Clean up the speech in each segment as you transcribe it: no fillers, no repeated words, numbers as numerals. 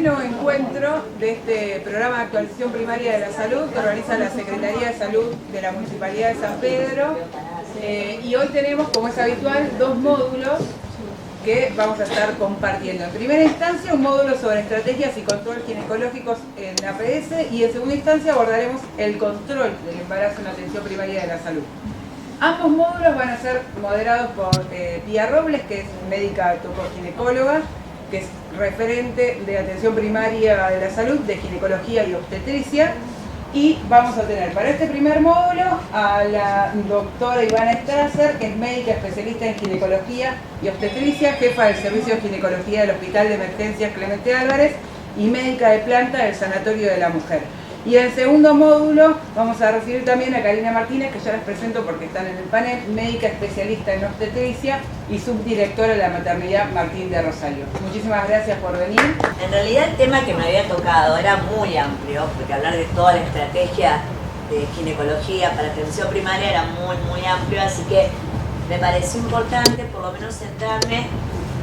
noveno encuentro de este programa de actualización primaria de la salud que organiza la Secretaría de Salud de la Municipalidad de San Pedro. Y hoy tenemos, como es habitual, dos módulos que vamos a estar compartiendo. En primera instancia, un módulo sobre estrategias y control ginecológicos en la APS, y en segunda instancia abordaremos el control del embarazo en la atención primaria de la salud. Ambos módulos van a ser moderados por Pía Robles, que es médica tocoginecóloga, que es referente de atención primaria de la salud, de ginecología y obstetricia. Y vamos a tener para este primer módulo a la doctora Ivana Strasser, que es médica especialista en ginecología y obstetricia, jefa del servicio de ginecología del Hospital de Emergencias Clemente Álvarez y médica de planta del Sanatorio de la Mujer. Y en el segundo módulo vamos a recibir también a Karina Martínez, que ya les presento porque están en el panel, médica especialista en obstetricia y subdirectora de la maternidad Martín de Rosario. Muchísimas gracias por venir. En realidad el tema que me había tocado era muy amplio, porque hablar de toda la estrategia de ginecología para atención primaria era muy amplio, así que me pareció importante por lo menos centrarme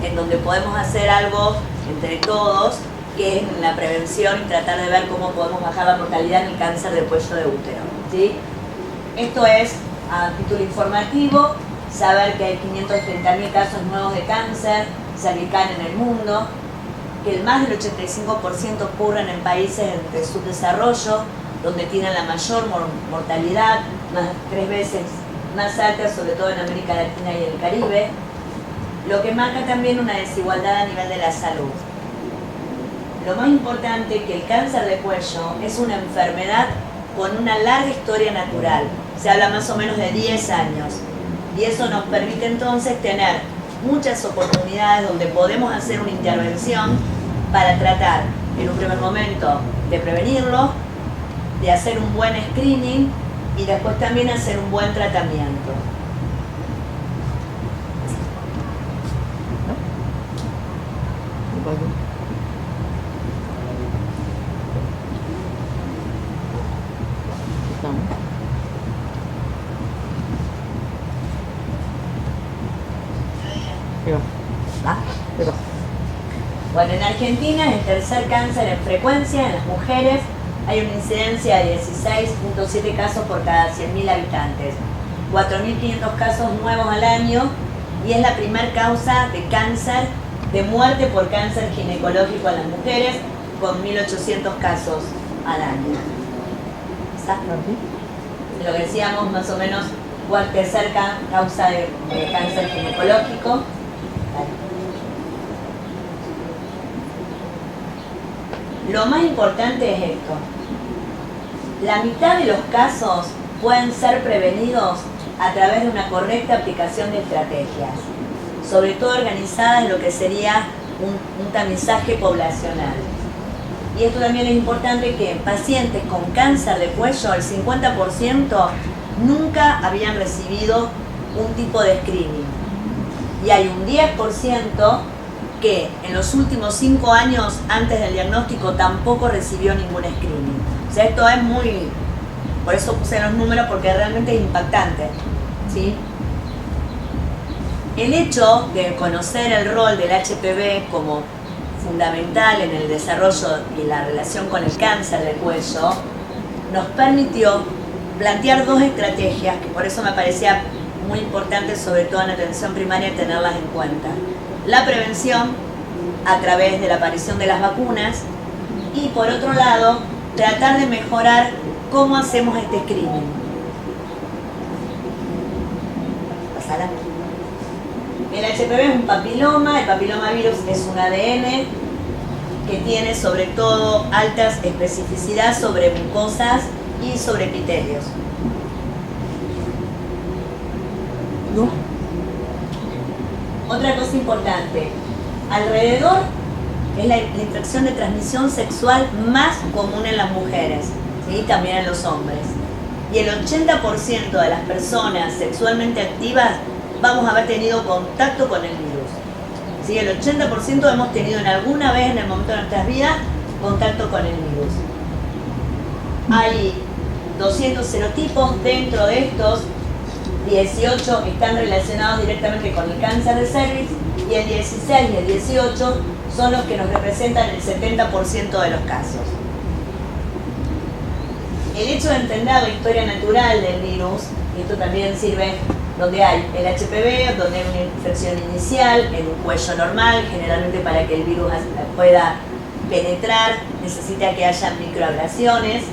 en donde podemos hacer algo entre todos, que es en la prevención y tratar de ver cómo podemos bajar la mortalidad en el cáncer de cuello de útero, ¿sí? Esto es, a título informativo, saber que hay 530.000 casos nuevos de cáncer cervical en el mundo, que el más del 85% ocurren en países de subdesarrollo, donde tienen la mayor mortalidad, más 3 veces más alta, sobre todo en América Latina y el Caribe, lo que marca también una desigualdad a nivel de la salud. Lo más importante es que el cáncer de cuello es una enfermedad con una larga historia natural. Se habla más o menos de 10 años. Y eso nos permite entonces tener muchas oportunidades donde podemos hacer una intervención para tratar en un primer momento de prevenirlo, de hacer un buen screening y después también hacer un buen tratamiento. Bueno, en Argentina es el tercer cáncer en frecuencia en las mujeres. Hay una incidencia de 16.7 casos por cada 100.000 habitantes, 4.500 casos nuevos al año, y es la primera causa de cáncer, de muerte por cáncer ginecológico en las mujeres, con 1.800 casos al año. Lo que decíamos, más o menos, tercera causa de cáncer ginecológico. Lo más importante es esto. La mitad de los casos pueden ser prevenidos a través de una correcta aplicación de estrategias, sobre todo organizadas en lo que sería un tamizaje poblacional. Y esto también es importante, que en pacientes con cáncer de cuello, el 50% nunca habían recibido un tipo de screening. Y hay un 10% que en los últimos 5 años antes del diagnóstico tampoco recibió ningún screening. O sea, esto es muy... Por eso puse los números, porque realmente es impactante, ¿sí? El hecho de conocer el rol del HPV como fundamental en el desarrollo y la relación con el cáncer del cuello nos permitió plantear dos estrategias que por eso me parecía muy importante, sobre todo en atención primaria, tenerlas en cuenta. La prevención a través de la aparición de las vacunas y, por otro lado, tratar de mejorar cómo hacemos este screening. Pasala. El HPV es un papiloma, el papilomavirus es un ADN que tiene sobre todo alta especificidad sobre mucosas y sobre epitelios. Otra cosa importante, alrededor es la infección de transmisión sexual más común en las mujeres, ¿sí? También en los hombres. Y el 80% de las personas sexualmente activas vamos a haber tenido contacto con el virus. ¿Sí? El 80% hemos tenido en alguna vez en el momento de nuestras vidas contacto con el virus. Hay 200 serotipos, dentro de estos 18 están relacionados directamente con el cáncer de cervix y el 16 y el 18 son los que nos representan el 70% de los casos. El hecho de entender la historia natural del virus, y esto también sirve donde hay el HPV, donde hay una infección inicial en un cuello normal, generalmente para que el virus pueda penetrar, necesita que haya microabrasiones.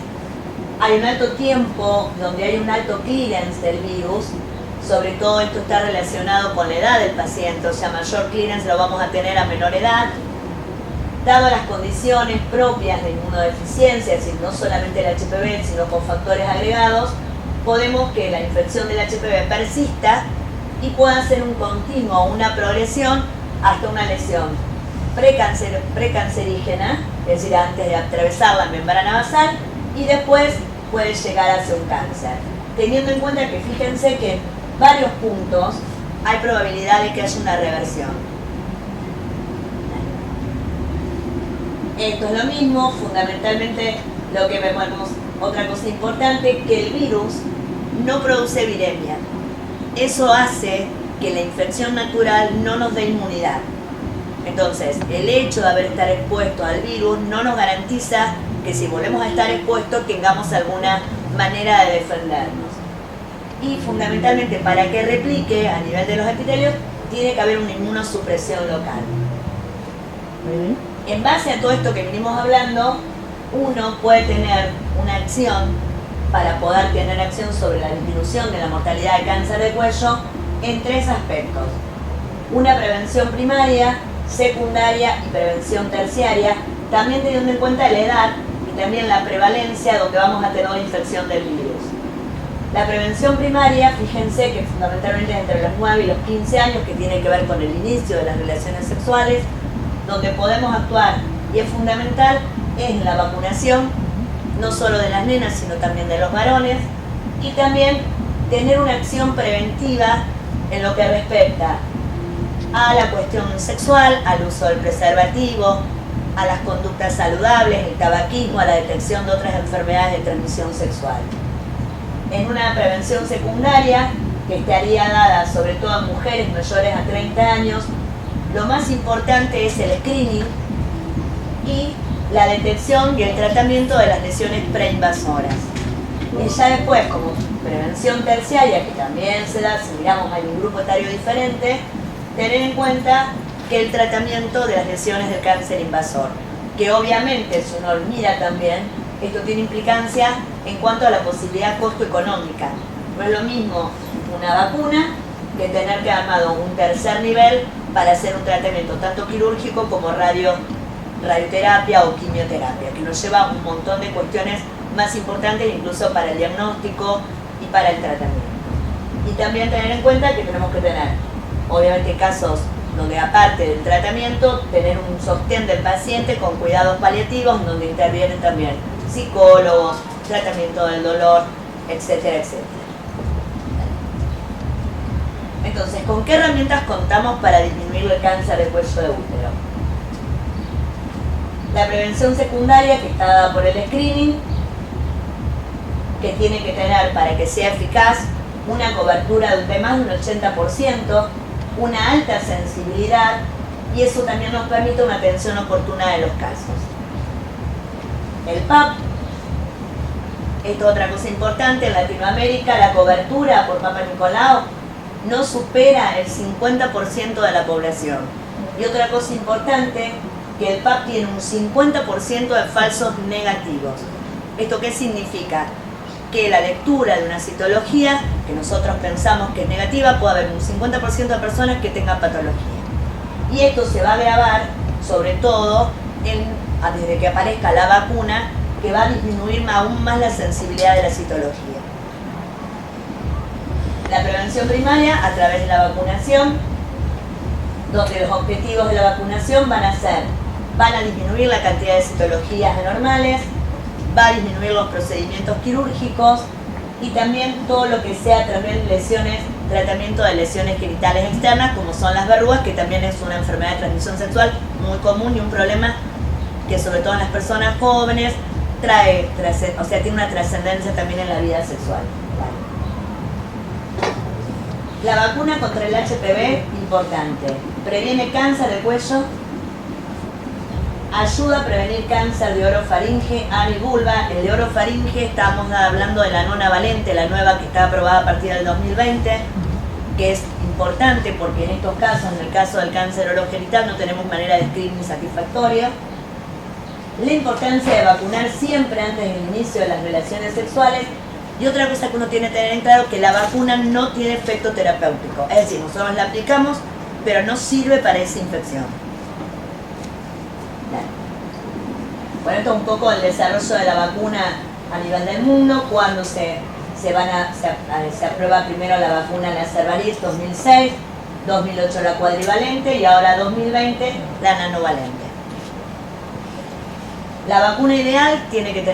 Hay un alto tiempo donde hay un alto clearance del virus, sobre todo esto está relacionado con la edad del paciente, o sea, mayor clearance lo vamos a tener a menor edad. Dado las condiciones propias de inmunodeficiencia, es decir, no solamente el HPV, sino con factores agregados, podemos que la infección del HPV persista y pueda ser un continuo, una progresión hasta una lesión precancerígena, es decir, antes de atravesar la membrana basal, y después puede llegar a ser un cáncer. Teniendo en cuenta que fíjense que en varios puntos hay probabilidad de que haya una reversión. Esto es lo mismo, fundamentalmente lo que vemos, otra cosa importante, que el virus no produce viremia. Eso hace que la infección natural no nos dé inmunidad. Entonces, el hecho de estar expuesto al virus no nos garantiza que si volvemos a estar expuestos tengamos alguna manera de defendernos. Y fundamentalmente para que replique a nivel de los epitelios, tiene que haber una inmunosupresión local. En base a todo esto que venimos hablando, uno puede tener una acción para poder tener acción sobre la disminución de la mortalidad de cáncer de cuello en tres aspectos. Una prevención primaria, secundaria y prevención terciaria, también teniendo en cuenta la edad y también la prevalencia donde vamos a tener la infección del virus. La prevención primaria, fíjense que fundamentalmente es entre los 9 y los 15 años, que tiene que ver con el inicio de las relaciones sexuales, donde podemos actuar, y es fundamental, es la vacunación, no solo de las nenas, sino también de los varones, y también tener una acción preventiva en lo que respecta a la cuestión sexual, al uso del preservativo, a las conductas saludables, el tabaquismo, a la detección de otras enfermedades de transmisión sexual. En una prevención secundaria, que estaría dada sobre todo a mujeres mayores a 30 años, lo más importante es el screening y la detección y el tratamiento de las lesiones preinvasoras. Y ya después, como prevención terciaria, que también se da, si miramos hay un grupo etario diferente, tener en cuenta que el tratamiento de las lesiones del cáncer invasor, que obviamente, si uno mira también, esto tiene implicancia en cuanto a la posibilidad costo-económica. No es lo mismo una vacuna que tener que armado un tercer nivel para hacer un tratamiento tanto quirúrgico como radioterapia o quimioterapia, que nos lleva un montón de cuestiones más importantes incluso para el diagnóstico y para el tratamiento. Y también tener en cuenta que tenemos que tener, obviamente, casos donde aparte del tratamiento, tener un sostén del paciente con cuidados paliativos, donde intervienen también psicólogos, tratamiento del dolor, etcétera, etcétera. Entonces, ¿con qué herramientas contamos para disminuir el cáncer de cuello de útero? La prevención secundaria, que está dada por el screening, que tiene que tener, para que sea eficaz, una cobertura de más de un 80%, una alta sensibilidad, y eso también nos permite una atención oportuna de los casos. El PAP, esto es otra cosa importante, en Latinoamérica la cobertura por Papa Nicolau no supera el 50% de la población. Y otra cosa importante, que el PAP tiene un 50% de falsos negativos. ¿Esto qué significa? Que la lectura de una citología, que nosotros pensamos que es negativa, puede haber un 50% de personas que tengan patología. Y esto se va a grabar, sobre todo, desde que aparezca la vacuna, que va a disminuir aún más la sensibilidad de la citología. La prevención primaria a través de la vacunación, donde los objetivos de la vacunación van a disminuir la cantidad de citologías anormales, va a disminuir los procedimientos quirúrgicos y también todo lo que sea también lesiones, tratamiento de lesiones genitales externas, como son las verrugas, que también es una enfermedad de transmisión sexual muy común y un problema que sobre todo en las personas jóvenes tiene una trascendencia también en la vida sexual. La vacuna contra el HPV, importante, previene cáncer de cuello, ayuda a prevenir cáncer de orofaringe, ano y vulva. El de orofaringe estamos hablando de la nonavalente, la nueva que está aprobada a partir del 2020, que es importante porque en estos casos, en el caso del cáncer orogenital, no tenemos manera de screening satisfactoria. La importancia de vacunar siempre antes del inicio de las relaciones sexuales. Y otra cosa que uno tiene que tener en claro, que la vacuna no tiene efecto terapéutico. Es decir, nosotros la aplicamos, pero no sirve para esa infección. Bueno, esto es un poco el desarrollo de la vacuna a nivel del mundo. Cuando se aprueba primero la vacuna la Cervarix, 2006, 2008 la cuadrivalente y ahora 2020 la nanovalente. La vacuna ideal tiene que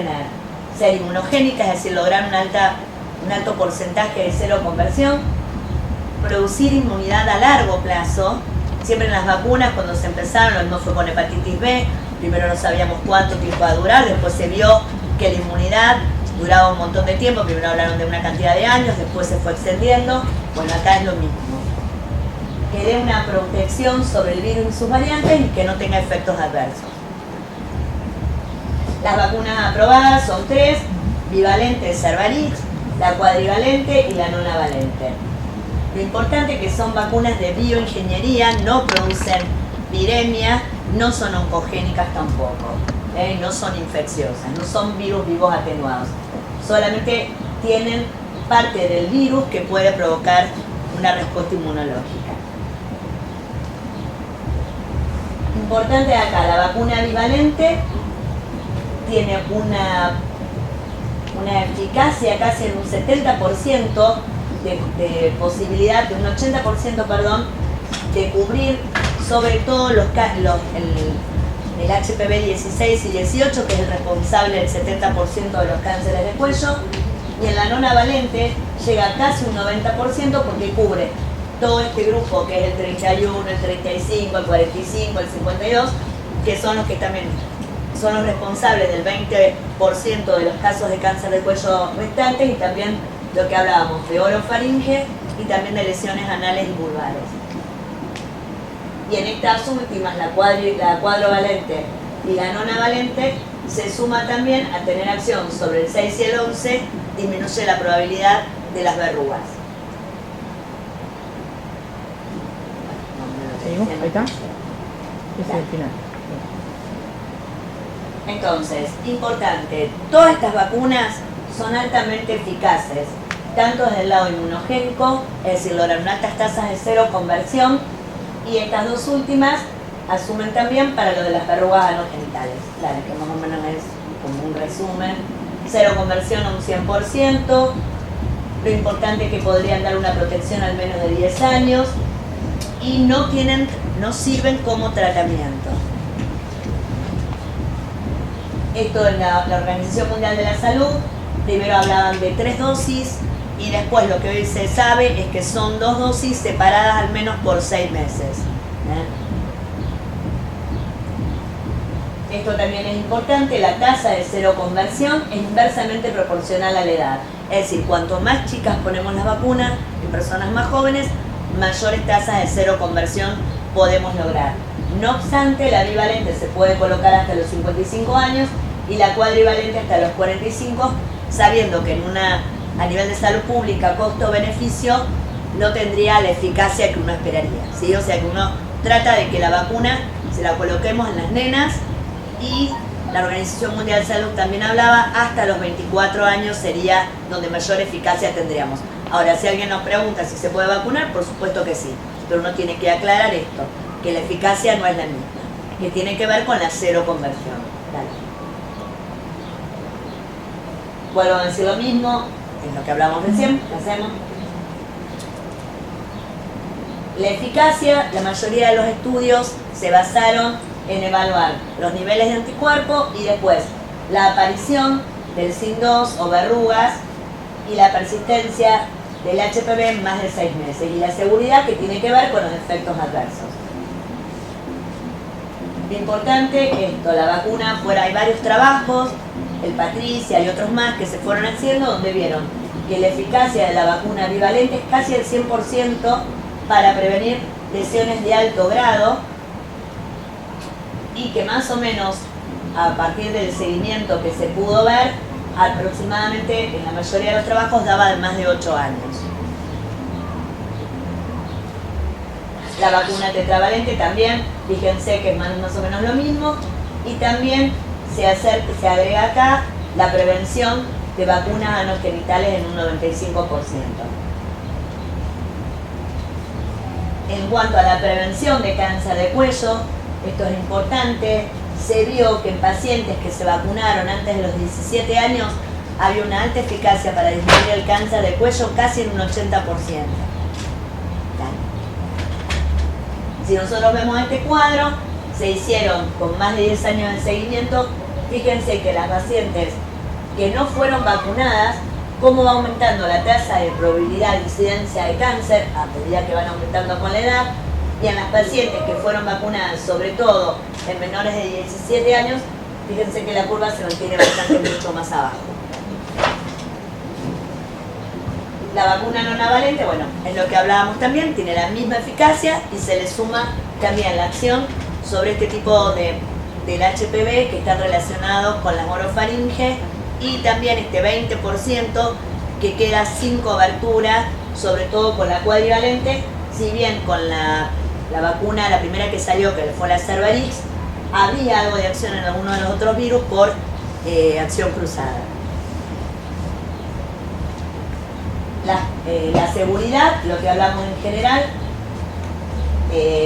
ser inmunogénica, es decir, lograr un alto porcentaje de cero conversión, producir inmunidad a largo plazo. Siempre en las vacunas, cuando se empezaron, lo mismo fue con hepatitis B, primero no sabíamos cuánto tiempo iba a durar, después se vio que la inmunidad duraba un montón de tiempo, primero hablaron de una cantidad de años, después se fue extendiendo. Bueno, acá es lo mismo. Que dé una protección sobre el virus y sus variantes y que no tenga efectos adversos. Las vacunas aprobadas son 3, bivalente Cervarix, la cuadrivalente y la nonavalente. Lo importante es que son vacunas de bioingeniería, no producen viremia, no son oncogénicas tampoco, no son infecciosas, no son virus vivos atenuados. Solamente tienen parte del virus que puede provocar una respuesta inmunológica. Importante acá, la vacuna bivalente tiene una eficacia casi en un 70% de posibilidad, de un 80%, perdón, de cubrir sobre todo el HPV 16 y 18, que es el responsable del 70% de los cánceres de cuello, y en la nonavalente llega a casi un 90% porque cubre todo este grupo que es el 31, el 35, el 45, el 52, que son los que también son los responsables del 20% de los casos de cáncer de cuello restantes, y también lo que hablábamos de orofaringe y también de lesiones anales y vulvares. Y en estas últimas, la cuadrovalente y la nonavalente, se suma también a tener acción sobre el 6 y el 11, disminuye la probabilidad de las verrugas. ¿Seguimos? Ahí está. Ese es el final. Entonces, importante, todas estas vacunas son altamente eficaces, tanto desde el lado inmunogénico, es decir, logran altas tasas de cero conversión, y estas dos últimas asumen también para lo de las verrugas anogenitales, claro, que más o menos es como un resumen. Cero conversión a un 100%, lo importante es que podrían dar una protección al menos de 10 años y no sirven como tratamiento. Esto en la Organización Mundial de la Salud, primero hablaban de 3 dosis y después lo que hoy se sabe es que son 2 dosis separadas al menos por 6 meses. Esto también es importante, la tasa de cero conversión es inversamente proporcional a la edad. Es decir, cuanto más chicas ponemos la vacuna en personas más jóvenes, mayores tasas de cero conversión podemos lograr. No obstante, la bivalente se puede colocar hasta los 55 años y la cuadrivalente hasta los 45, sabiendo que a nivel de salud pública, costo-beneficio, no tendría la eficacia que uno esperaría, ¿sí? O sea que uno trata de que la vacuna se la coloquemos en las nenas, y la Organización Mundial de Salud también hablaba hasta los 24 años sería donde mayor eficacia tendríamos. Ahora, si alguien nos pregunta si se puede vacunar, por supuesto que sí, pero uno tiene que aclarar esto, que la eficacia no es la misma, que tiene que ver con la cero conversión. Dale. Vuelvo a decir lo mismo, en lo que hablamos recién, lo hacemos. La eficacia, la mayoría de los estudios se basaron en evaluar los niveles de anticuerpos y después la aparición del SIN2 o verrugas y la persistencia del HPV en más de 6 meses, y la seguridad que tiene que ver con los efectos adversos. Lo importante esto, la vacuna, hay varios trabajos, el Patricia y otros más que se fueron haciendo, donde vieron que la eficacia de la vacuna bivalente es casi el 100% para prevenir lesiones de alto grado, y que más o menos a partir del seguimiento que se pudo ver, aproximadamente en la mayoría de los trabajos daba de más de 8 años. La vacuna tetravalente también, fíjense que es más o menos lo mismo, y también se agrega acá la prevención de vacunas anogenitales en un 95%. En cuanto a la prevención de cáncer de cuello, esto es importante, se vio que en pacientes que se vacunaron antes de los 17 años había una alta eficacia para disminuir el cáncer de cuello casi en un 80%. Si nosotros vemos este cuadro, se hicieron con más de 10 años de seguimiento, fíjense que las pacientes que no fueron vacunadas, cómo va aumentando la tasa de probabilidad de incidencia de cáncer a medida que van aumentando con la edad, y en las pacientes que fueron vacunadas, sobre todo en menores de 17 años, fíjense que la curva se mantiene bastante mucho más abajo. La vacuna nonavalente, bueno, es lo que hablábamos también, tiene la misma eficacia y se le suma también la acción sobre este tipo del HPV que está relacionado con las orofaringe, y también este 20% que queda sin cobertura, sobre todo con la cuadrivalente, si bien con la vacuna, la primera que salió, que fue la Cervarix, había algo de acción en alguno de los otros virus por acción cruzada. La seguridad, lo que hablamos en general,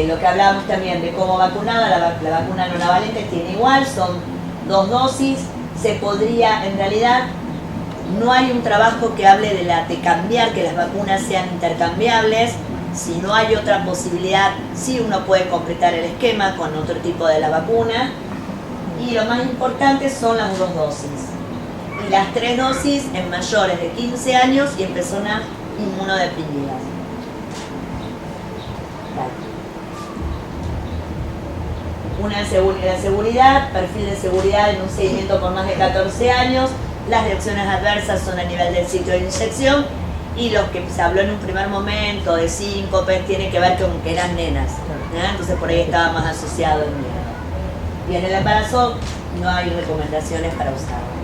lo que hablábamos también de cómo vacunada, la vacuna nonavalente tiene igual, son 2 dosis, se podría, en realidad, no hay un trabajo que hable de cambiar, que las vacunas sean intercambiables. Si no hay otra posibilidad, sí uno puede completar el esquema con otro tipo de la vacuna. Y lo más importante son las 2 dosis. Y las 3 dosis en mayores de 15 años y en personas inmunodeprimidas. La seguridad, perfil de seguridad en un seguimiento por más de 14 años. Las reacciones adversas son a nivel del sitio de inyección, y lo que se habló en un primer momento de síncope tiene que ver con que eran nenas, entonces por ahí estaba más asociado el miedo. Y en el embarazo no hay recomendaciones para usarlo.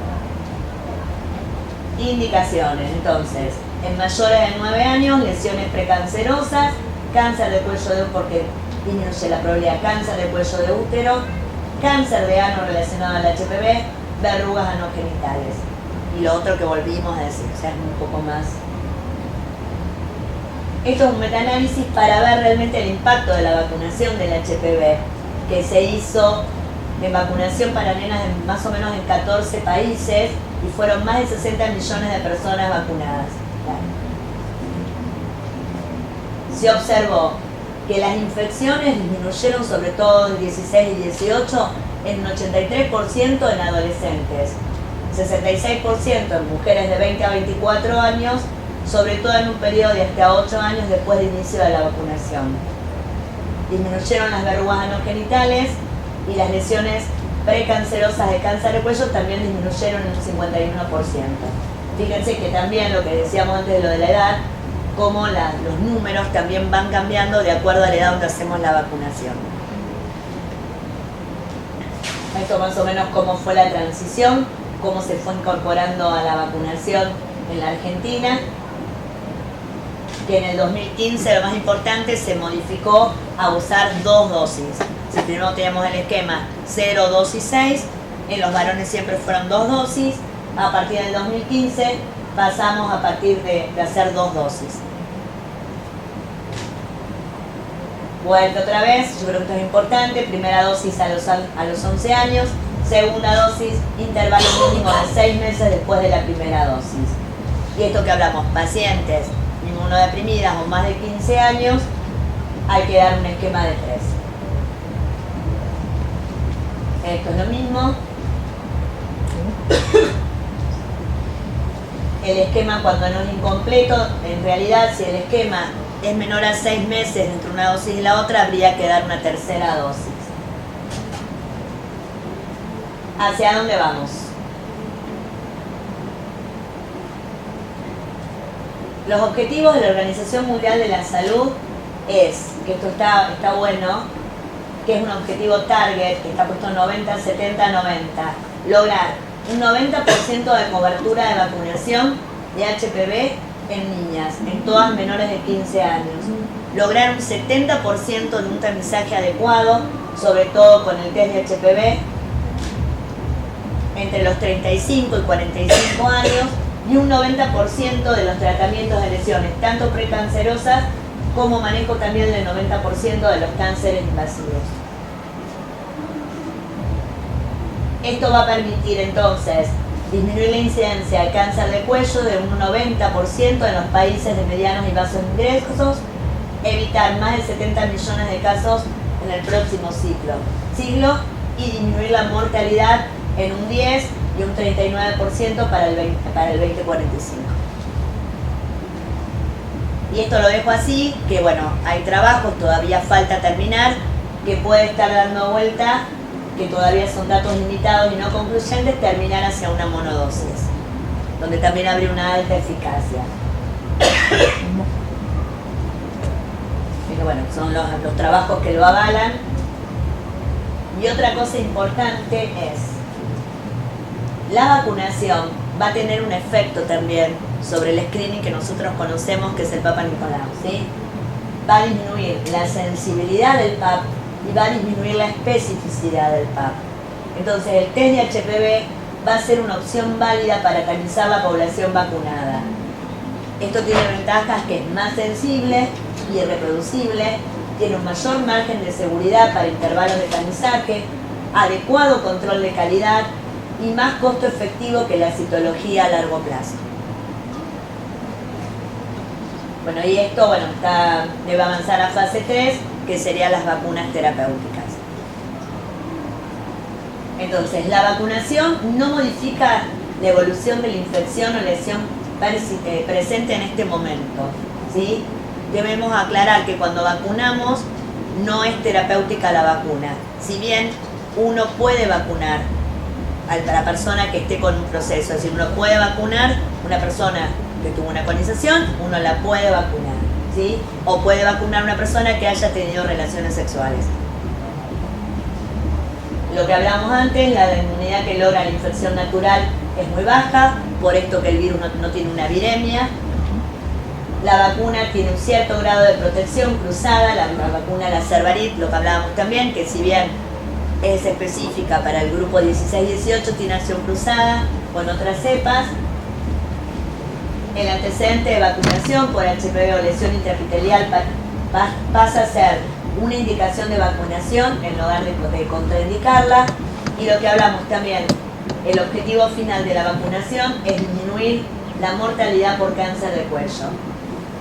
Indicaciones, entonces, en mayores de 9 años, lesiones precancerosas, cáncer de cuello de útero, porque disminuye la probabilidad de cáncer de cuello de útero, cáncer de ano relacionado al HPV, verrugas anogenitales. Y lo otro que volvimos a decir, o sea, es un poco más. Esto es un metaanálisis para ver realmente el impacto de la vacunación del HPV, que se hizo en vacunación para nenas en más o menos en 14 países, y fueron más de 60 millones de personas vacunadas. Se observó que las infecciones disminuyeron, sobre todo en 16 y 18, en un 83% en adolescentes, 66% en mujeres de 20 a 24 años, sobre todo en un periodo de hasta 8 años después del inicio de la vacunación. Disminuyeron las verrugas anogenitales, y las lesiones precancerosas de cáncer de cuello también disminuyeron en un 51%. Fíjense que también lo que decíamos antes de lo de la edad, cómo los números también van cambiando de acuerdo a la edad donde hacemos la vacunación. Esto más o menos cómo fue la transición, cómo se fue incorporando a la vacunación en la Argentina, que en el 2015 lo más importante se modificó a usar 2 dosis. Si primero teníamos el esquema 0, 2 y 6, en los varones siempre fueron 2 dosis, a partir del 2015 pasamos a partir de hacer 2 dosis. Vuelta otra vez, yo creo que esto es importante, primera dosis a los 11 años, segunda dosis, intervalo mínimo de 6 meses después de la primera dosis. Y esto que hablamos, pacientes inmunodeprimidas o más de 15 años, hay que dar un esquema de 3. Esto es lo mismo. El esquema cuando no es incompleto, en realidad si el esquema es menor a 6 meses entre una dosis y la otra, habría que dar una tercera dosis. ¿Hacia dónde vamos? Los objetivos de la Organización Mundial de la Salud es, que esto está bueno, que es un objetivo target, que está puesto 90, 70, 90. Lograr un 90% de cobertura de vacunación de HPV en niñas, en todas menores de 15 años. Lograr un 70% de un tamizaje adecuado, sobre todo con el test de HPV, entre los 35 y 45 años, y un 90% de los tratamientos de lesiones, tanto precancerosas como manejo también del 90% de los cánceres invasivos. Esto va a permitir entonces disminuir la incidencia de cáncer de cuello de un 90% en los países de medianos y bajos ingresos, evitar más de 70 millones de casos en el próximo siglo y disminuir la mortalidad en un 10 y un 39% para el 2045. Y esto lo dejo así, que bueno, hay trabajos, todavía falta terminar, que puede estar dando vuelta, que todavía son datos limitados y no concluyentes, terminar hacia una monodosis, donde también habría una alta eficacia. Pero bueno, son los trabajos que lo avalan. Y otra cosa importante es, la vacunación va a tener un efecto también sobre el screening que nosotros conocemos, que es el Papa Nicolau, ¿sí? Va a disminuir la sensibilidad del PAP y va a disminuir la especificidad del PAP. Entonces el test de HPV va a ser una opción válida para tamizar la población vacunada. Esto tiene ventajas, que es más sensible y reproducible, tiene un mayor margen de seguridad para intervalos de tamizaje, adecuado control de calidad y más costo efectivo que la citología a largo plazo. Bueno, y esto debe avanzar a fase 3, que serían las vacunas terapéuticas. Entonces, la vacunación no modifica la evolución de la infección o lesión presente en este momento, ¿sí? Debemos aclarar que cuando vacunamos no es terapéutica la vacuna. Si bien uno puede vacunar a la persona que esté con un proceso, es decir, uno puede vacunar una persona que tuvo una colonización, uno la puede vacunar, ¿sí? O puede vacunar a una persona que haya tenido relaciones sexuales. Lo que hablamos antes, la inmunidad que logra la infección natural es muy baja, por esto que el virus no tiene una viremia. La vacuna tiene un cierto grado de protección cruzada, la vacuna, la Cervarix, lo que hablábamos también, que si bien es específica para el grupo 16-18, tiene acción cruzada con otras cepas. El antecedente de vacunación por HPV o lesión intraepitelial pasa a ser una indicación de vacunación en lugar de contraindicarla. Y lo que hablamos también, el objetivo final de la vacunación es disminuir la mortalidad por cáncer de cuello,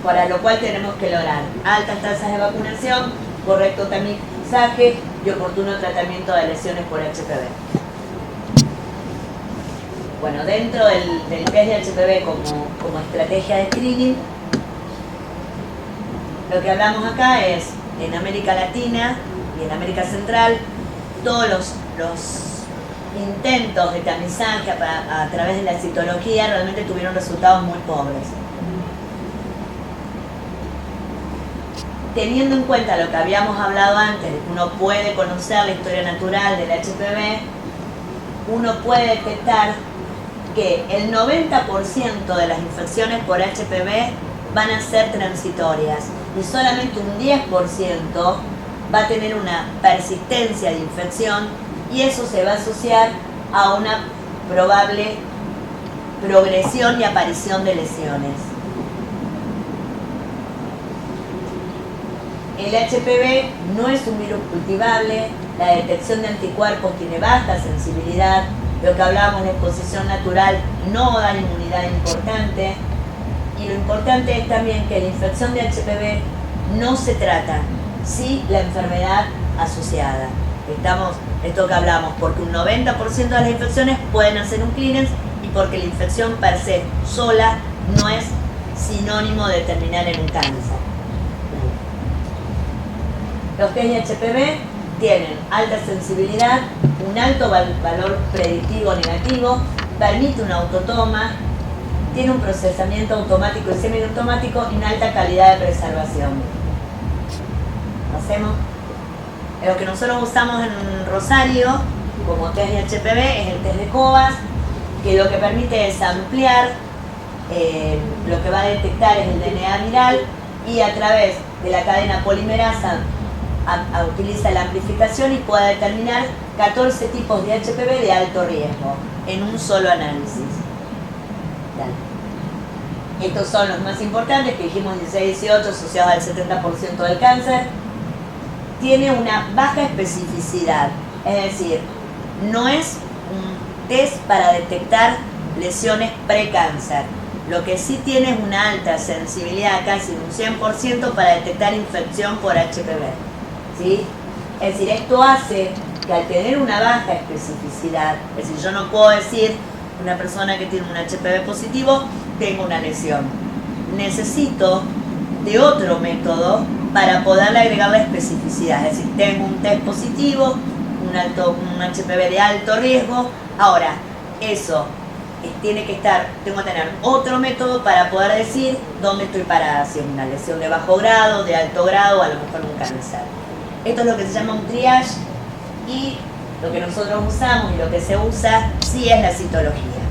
para lo cual tenemos que lograr altas tasas de vacunación, correcto tamizaje y oportuno tratamiento de lesiones por HPV. Bueno, dentro del test de HPV como estrategia de screening, lo que hablamos acá es, en América Latina y en América Central, todos los intentos de tamizaje a través de la citología realmente tuvieron resultados muy pobres. Teniendo en cuenta lo que habíamos hablado antes, de que uno puede conocer la historia natural del HPV, uno puede detectar que el 90% de las infecciones por HPV van a ser transitorias y solamente un 10% va a tener una persistencia de infección, y eso se va a asociar a una probable progresión y aparición de lesiones. El HPV no es un virus cultivable, la detección de anticuerpos tiene baja sensibilidad, lo que hablábamos de exposición natural no da inmunidad importante, y lo importante es también que la infección de HPV no se trata, sí la enfermedad asociada. Esto que hablamos, porque un 90% de las infecciones pueden hacer un clearance y porque la infección per se sola no es sinónimo de terminar en un cáncer. Los test de HPV tienen alta sensibilidad, un alto valor predictivo negativo, permite una autotoma, tiene un procesamiento automático y semiautomático y una alta calidad de preservación. ¿Hacemos? Lo que nosotros usamos en Rosario como test de HPV es el test de Covas, que lo que permite es ampliar, lo que va a detectar es el DNA viral y a través de la cadena polimerasa utiliza la amplificación y puede determinar 14 tipos de HPV de alto riesgo en un solo análisis. Dale. Estos son los más importantes que dijimos 16-18 asociados al 70% del cáncer. Tiene una baja especificidad, es decir, no es un test para detectar lesiones precáncer. Lo que sí tiene es una alta sensibilidad, casi un 100% para detectar infección por HPV. ¿Sí? Es decir, esto hace que al tener una baja especificidad, es decir, yo no puedo decir una persona que tiene un HPV positivo tengo una lesión. Necesito de otro método para poderle agregar la especificidad. Es decir, tengo un test positivo, un HPV de alto riesgo. Ahora, eso tiene que estar, tengo que tener otro método para poder decir dónde estoy parada, si es una lesión de bajo grado, de alto grado, o a lo mejor un cáncer. Esto es lo que se llama un triage y lo que nosotros usamos y lo que se usa sí es la citología.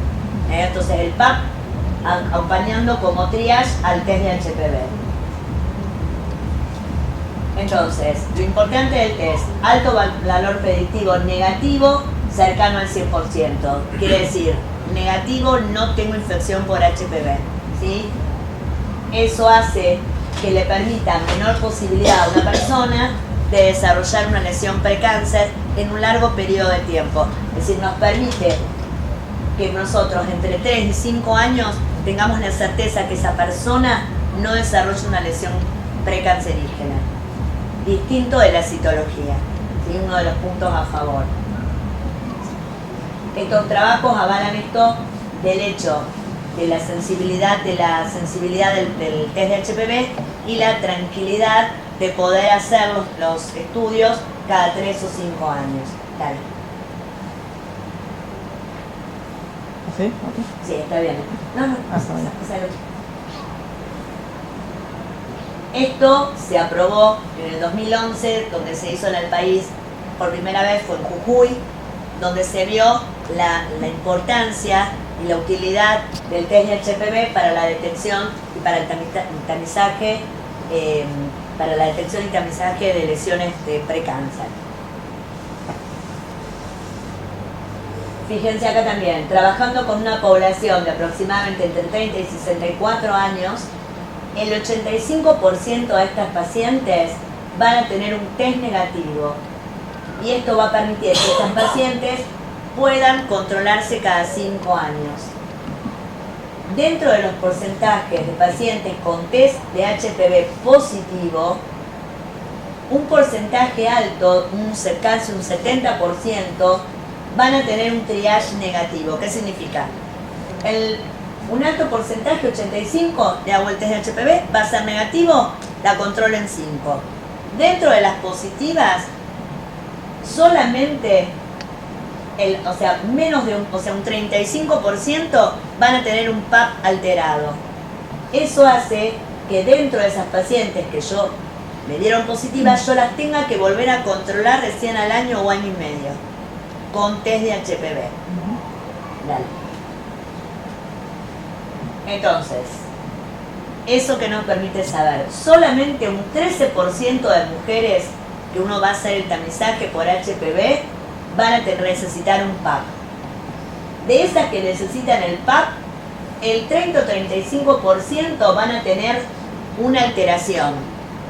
Entonces el PAP acompañando como triage al test de HPV. Entonces, lo importante del test, alto valor predictivo negativo, cercano al 100%. Quiere decir, negativo, no tengo infección por HPV. ¿Sí? Eso hace que le permita menor posibilidad a una persona de desarrollar una lesión precáncer en un largo periodo de tiempo. Es decir, nos permite que nosotros entre 3 y 5 años tengamos la certeza que esa persona no desarrolle una lesión precancerígena. Distinto de la citología, ¿sí? Uno de los puntos a favor. Estos trabajos avalan esto del hecho de la sensibilidad del test de HPV y la tranquilidad de poder hacer los estudios cada 3 o 5 años. Dale. ¿Sí? Okay. Sí, está bien. No, Está bien. Esto se aprobó en el 2011, donde se hizo en el país por primera vez, fue en Jujuy, donde se vio la importancia y la utilidad del test de HPV para la detección y para el tamizaje, para la detección y tamizaje de lesiones de precáncer. Fíjense acá también, trabajando con una población de aproximadamente entre 30 y 64 años, el 85% de estas pacientes van a tener un test negativo y esto va a permitir que estas pacientes puedan controlarse cada 5 años. Dentro de los porcentajes de pacientes con test de HPV positivo, un porcentaje alto, casi un 70%, van a tener un triage negativo. ¿Qué significa? Un alto porcentaje, 85, le hago el test de HPV, va a ser negativo, la controlo en 5. Dentro de las positivas, solamente un 35% van a tener un PAP alterado. Eso hace que dentro de esas pacientes que me dieron positivas, yo las tenga que volver a controlar recién al año o año y medio con test de HPV. Dale. Entonces, eso que nos permite saber, solamente un 13% de mujeres que uno va a hacer el tamizaje por HPV van a necesitar un PAP. De esas que necesitan el PAP, el 30 o 35% van a tener una alteración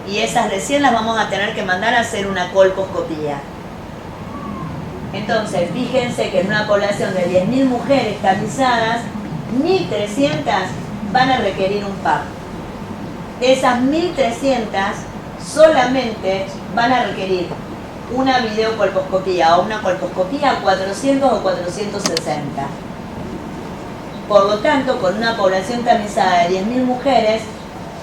y esas recién las vamos a tener que mandar a hacer una colposcopía. Entonces, fíjense que en una población de 10.000 mujeres tamizadas, 1.300 van a requerir un PAP. De esas 1.300, solamente van a requerir una videocolposcopía o una colposcopía a 400 o 460. Por lo tanto, con una población tamizada de 10.000 mujeres,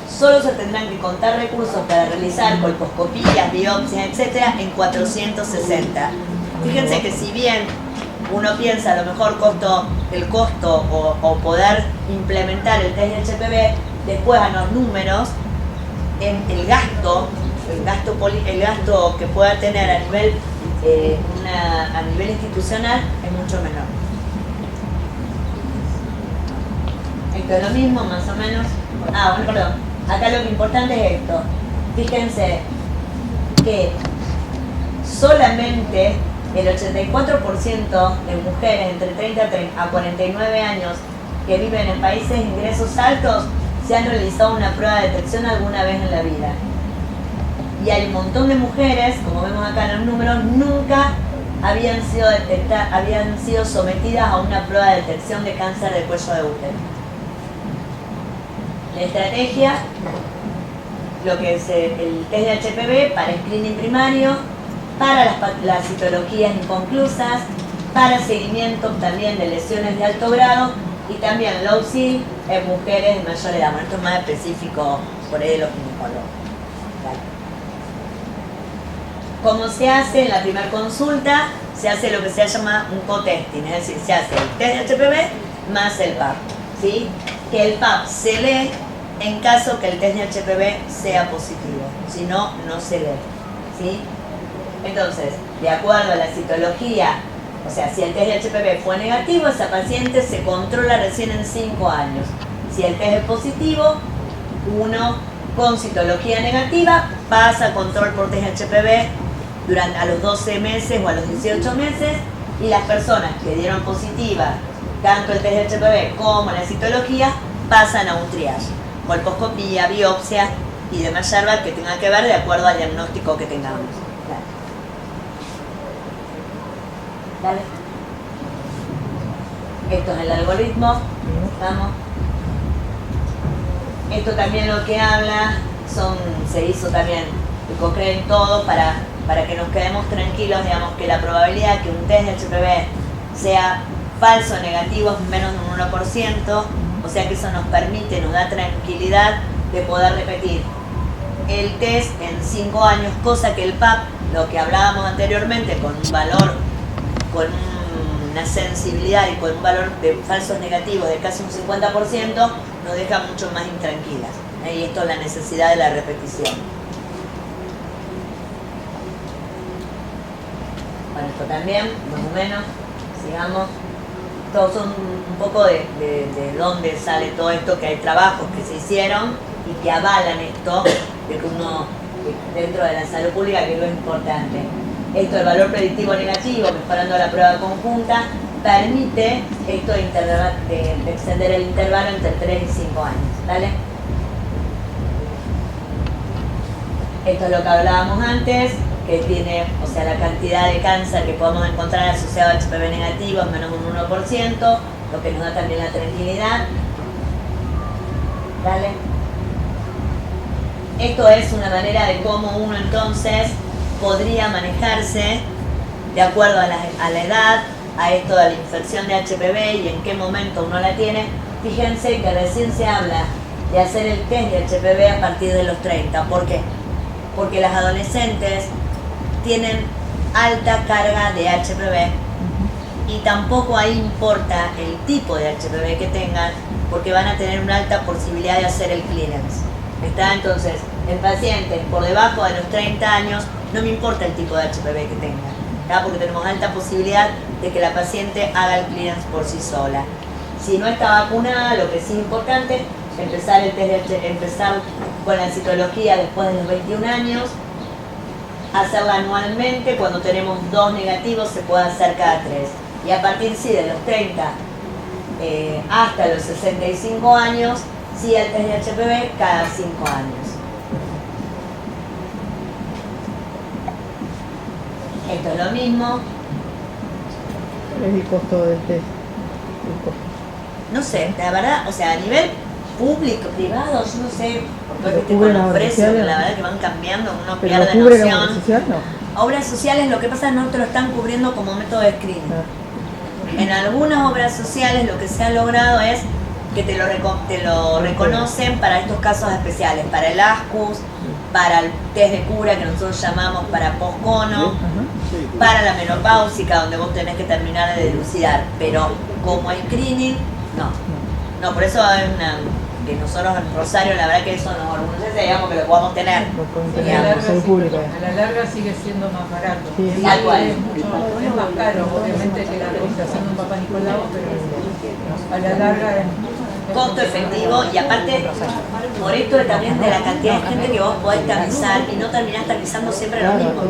solo se tendrán que contar recursos para realizar colposcopías, biopsias, etc. en 460. Fíjense que si bien uno piensa a lo mejor el costo o poder implementar el test de HPV, después a los números, el gasto el gasto que pueda tener a nivel, a nivel institucional es mucho menor. Esto es lo mismo, más o menos. Bueno, perdón. Acá lo que importante es esto. Fíjense que solamente el 84% de mujeres entre 30 a 49 años que viven en países de ingresos altos se han realizado una prueba de detección alguna vez en la vida. Y hay un montón de mujeres, como vemos acá en los números, nunca habían sido sometidas a una prueba de detección de cáncer de cuello de útero. La estrategia, lo que es el test de HPV para screening primario, para las citologías inconclusas, para seguimiento también de lesiones de alto grado y también low SIL en mujeres de mayor edad. Bueno, esto es más específico por ahí de los ginecólogos. ¿Cómo se hace? En la primera consulta se hace lo que se llama un co-testing, es decir, se hace el test de HPV más el PAP, ¿sí? Que el PAP se lee en caso que el test de HPV sea positivo, si no, no se lee, ¿sí? Entonces, de acuerdo a la citología, o sea, si el test de HPV fue negativo, esa paciente se controla recién en 5 años. Si el test es positivo, uno con citología negativa pasa a control por test HPV a los 12 meses o a los 18 meses, y las personas que dieron positiva tanto el test de HPV como la citología pasan a un triage, colposcopía, biopsia y demás yerba que tenga que ver de acuerdo al diagnóstico que tengamos. Dale. Esto es el algoritmo. Vamos. Esto también lo que habla se hizo también el Cochrane en todo para que nos quedemos tranquilos, digamos que la probabilidad que un test de HPV sea falso o negativo es menos de un 1%, o sea que eso nos da tranquilidad de poder repetir el test en 5 años, cosa que el PAP, lo que hablábamos anteriormente, con un valor, con una sensibilidad y con un valor de falsos negativos de casi un 50%, nos deja mucho más intranquilas. Y esto es la necesidad de la repetición. Bueno, esto también, más o menos, sigamos. Todos son un poco de dónde sale todo esto, que hay trabajos que se hicieron y que avalan esto, de que uno, dentro de la salud pública, que es lo importante. Esto del valor predictivo negativo, mejorando la prueba conjunta, permite esto de extender el intervalo entre 3 y 5 años. ¿Vale? Esto es lo que hablábamos antes, que tiene, o sea, la cantidad de cáncer que podemos encontrar asociado a HPV negativo es menos de un 1%, lo que nos da también la tranquilidad. ¿Vale? Esto es una manera de cómo uno entonces podría manejarse de acuerdo a la edad, a esto de la infección de HPV y en qué momento uno la tiene. Fíjense que recién se habla de hacer el test de HPV a partir de los 30. ¿Por qué? Porque las adolescentes tienen alta carga de HPV y tampoco ahí importa el tipo de HPV que tengan, porque van a tener una alta posibilidad de hacer el clearance. ¿Está? Entonces, en pacientes por debajo de los 30 años, no me importa el tipo de HPV que tengan, ¿está? Porque tenemos alta posibilidad de que la paciente haga el clearance por sí sola. Si no está vacunada, lo que sí es importante, empezar con la citología después de los 21 años, hacerla anualmente. Cuando tenemos 2 negativos se puede hacer cada 3, y a partir de los 30 hasta los 65 años, sí, el test de HPV cada 5 años. Esto es lo mismo. ¿Cuál es el costo del test? No sé, la verdad, o sea, a nivel público, privado, yo no sé, porque ¿Cubre con la los obra precios, social? la verdad que van cambiando, uno ¿Pero pierde cubre la noción. obra social? No. Obras sociales, lo que pasa es que no te lo están cubriendo como método de screening. En algunas obras sociales lo que se ha logrado es que te lo reconocen para estos casos especiales, para el ASCUS, para el test de cura que nosotros llamamos para poscono, para la menopáusica, donde vos tenés que terminar de dilucidar, pero como screening, no. No, por eso hay que nosotros en Rosario, la verdad que eso nos orgullece, digamos, que lo podamos tener. Lo pueden A tener la en larga salud sí, pública. a la larga sigue siendo más barato. Sí. Tal cual. Es más caro, obviamente, que la cotización de un Papá Nicolau, pero a la larga es Costo efectivo y aparte por esto también de la cantidad de gente que vos podés tamizar y no terminás tamizando siempre lo mismo.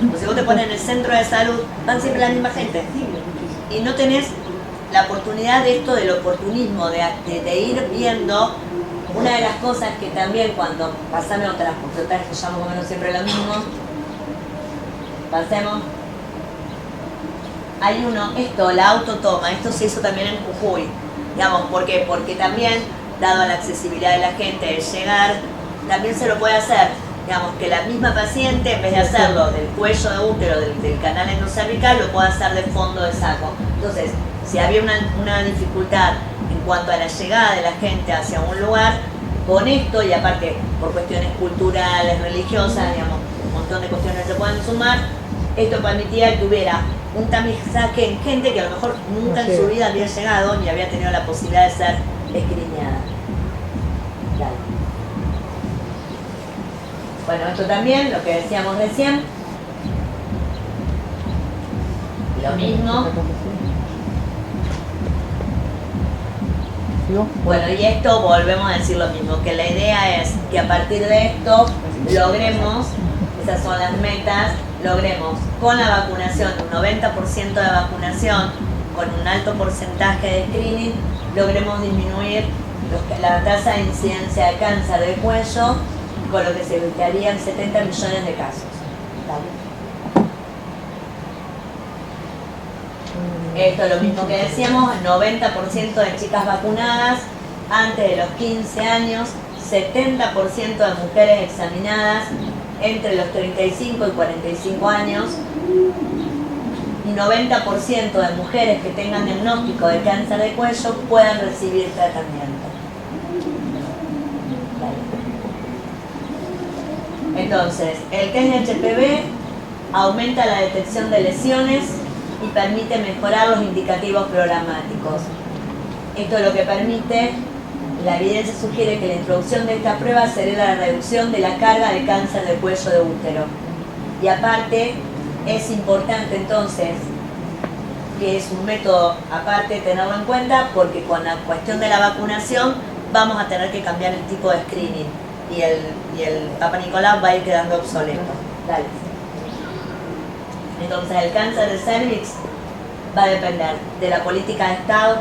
Pues si vos te pones en el centro de salud, van siempre la misma gente y no tenés la oportunidad de esto del oportunismo, de ir viendo. Una de las cosas que también cuando pasame otras, porque otras que llamo más o menos siempre lo mismo, pasemos. Hay uno, esto, la autotoma, esto se hizo también en Jujuy. Digamos, ¿por qué? Porque también, dado la accesibilidad de la gente, el llegar, también se lo puede hacer. Digamos, que la misma paciente, en vez de hacerlo del cuello de útero, del canal endocervical, lo puede hacer de fondo de saco. Entonces, si había una dificultad en cuanto a la llegada de la gente hacia un lugar, con esto, y aparte por cuestiones culturales, religiosas, digamos, un montón de cuestiones se pueden sumar, esto permitía que hubiera un tamizaje en gente que a lo mejor nunca en su vida había llegado ni había tenido la posibilidad de ser escriñada. Dale. Bueno, esto también, lo que decíamos recién, lo mismo. Bueno, y esto volvemos a decir lo mismo, que la idea es que a partir de esto logremos, esas son las metas, logremos con la vacunación, un 90% de vacunación, con un alto porcentaje de screening, logremos disminuir la tasa de incidencia de cáncer de cuello, con lo que se evitarían 70 millones de casos. Esto es lo mismo que decíamos, 90% de chicas vacunadas antes de los 15 años, 70% de mujeres examinadas entre los 35 y 45 años y 90% de mujeres que tengan diagnóstico de cáncer de cuello puedan recibir tratamiento. Entonces, el test de HPV aumenta la detección de lesiones y permite mejorar los indicativos programáticos. Esto es lo que permite, la evidencia sugiere que la introducción de esta prueba acelera la reducción de la carga de cáncer de cuello de útero. Y aparte, es importante entonces, que es un método aparte tenerlo en cuenta, porque con la cuestión de la vacunación vamos a tener que cambiar el tipo de screening y el Papa Nicolau va a ir quedando obsoleto. Dale. Entonces el cáncer de cervix va a depender de la política de Estado,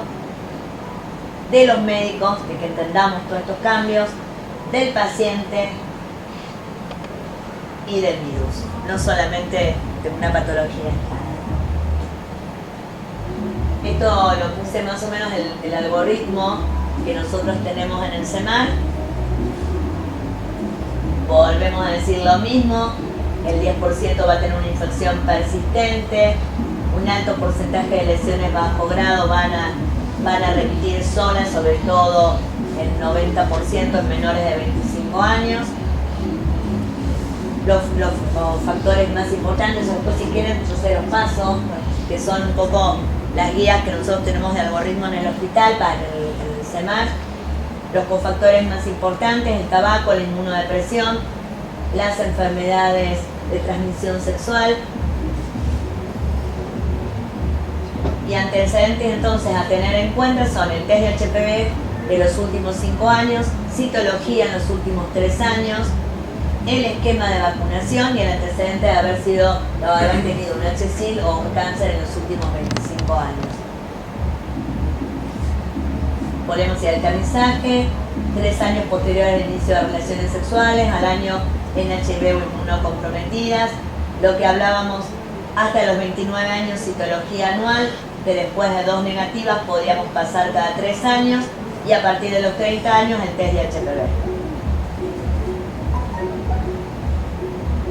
de los médicos, de que entendamos todos estos cambios, del paciente y del virus, no solamente de una patología. Esto lo puse más o menos el algoritmo que nosotros tenemos en el CEMAR. Volvemos a decir lo mismo. El 10% va a tener una infección persistente, un alto porcentaje de lesiones bajo grado van a repetir solas, sobre todo el 90% en menores de 25 años. Los factores más importantes, después si quieren yo se los paso, que son un poco las guías que nosotros tenemos de algoritmo en el hospital para el CEMAR. Los cofactores más importantes, el tabaco, la inmunodepresión, las enfermedades de transmisión sexual y antecedentes entonces a tener en cuenta son el test de HPV de los últimos 5 años, citología en los últimos 3 años, el esquema de vacunación y el antecedente de haber tenido un HSIL o un cáncer en los últimos 25 años. Volvemos al tamizaje, 3 años posteriores al inicio de relaciones sexuales, al año NHB o inmunocomprometidas, lo que hablábamos hasta los 29 años citología anual, que después de 2 negativas podríamos pasar cada 3 años y a partir de los 30 años el test de HPV.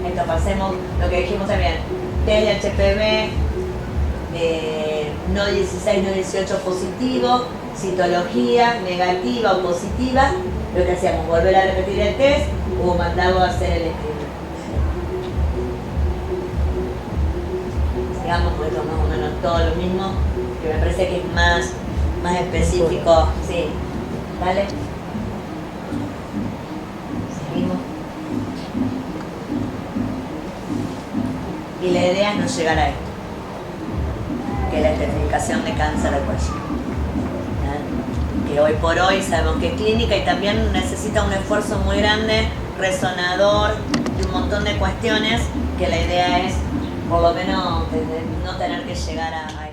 Esto pasemos lo que dijimos también, test de HPV, no 16, no 18 positivo, citología negativa o positiva, lo que hacíamos, volver a repetir el test o mandarlo a hacer el screening. Sigamos con esto más o menos todo lo mismo, que me parece que es más específico. Sí, ¿vale? Seguimos. Y la idea es no llegar a esto, que es la identificación de cáncer de cuello. Que hoy por hoy sabemos que es clínica y también necesita un esfuerzo muy grande, resonador y un montón de cuestiones, que la idea es por lo menos no tener que llegar a